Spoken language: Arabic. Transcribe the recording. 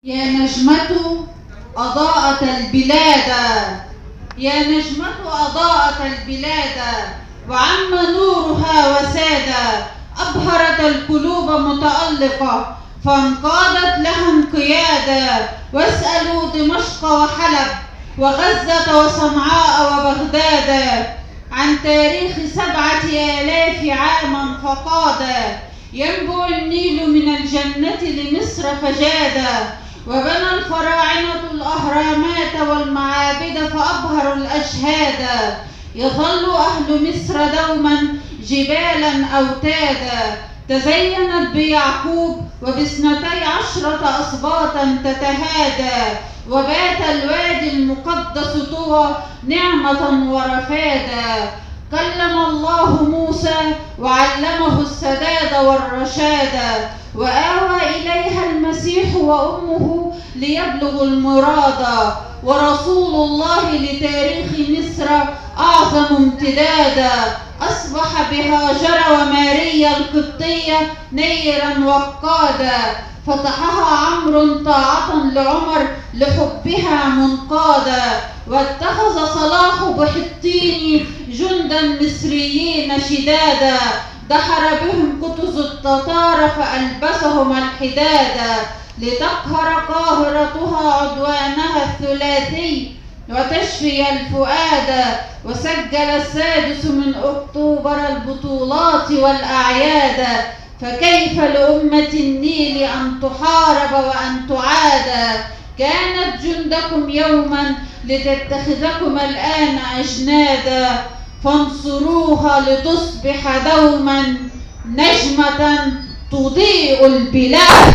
يا نجمة أضاءت البلاد، يا نجمة أضاءت البلاد، وعم نورها وساد، أبهرت القلوب متألقة فانقادت لها انقيادا. واسألوا دمشق وحلب وغزة وصنعاء وبغداد عن تاريخ 7000 عاما فقادا. ينبع النيل من الجنة لمصر فجادا، وبنى الفراعنة الأهرامات والمعابد فأبهروا الأشهادا. يظل أهل مصر دوما جبالا أوتادا، تزينت بيعقوب وب12 أسباطا تتهادى. وبات الوادي المقدس طوى نعمة ورفادا. كلم الله موسى وعلمه السداد والرشاد، وآوى إليها المسيح وأمه ليبلغ المراد. ورسول الله لتاريخ مصر أعظم امتدادا، أصبح بهاجر وماريا القبطية نيرا وقادا. فتحها عمرو طاعة لعمر لحبها منقادا، واتخذ صلاح بحطين جندا مصريين شدادا. دحر بهم قطز التتار فألبسهم الحدادا، لتقهر قاهرتها عدوانها الثلاثي وتشفي الفؤاد. وسجل 6 من أكتوبر البطولات والأعياد، فكيف لأمة النيل أن تحارب وأن تعادى. كانت جندكم يوما لتتخذكم الآن أجنادا، فانصروها لتصبح دوما نجمة تضيء البلاد.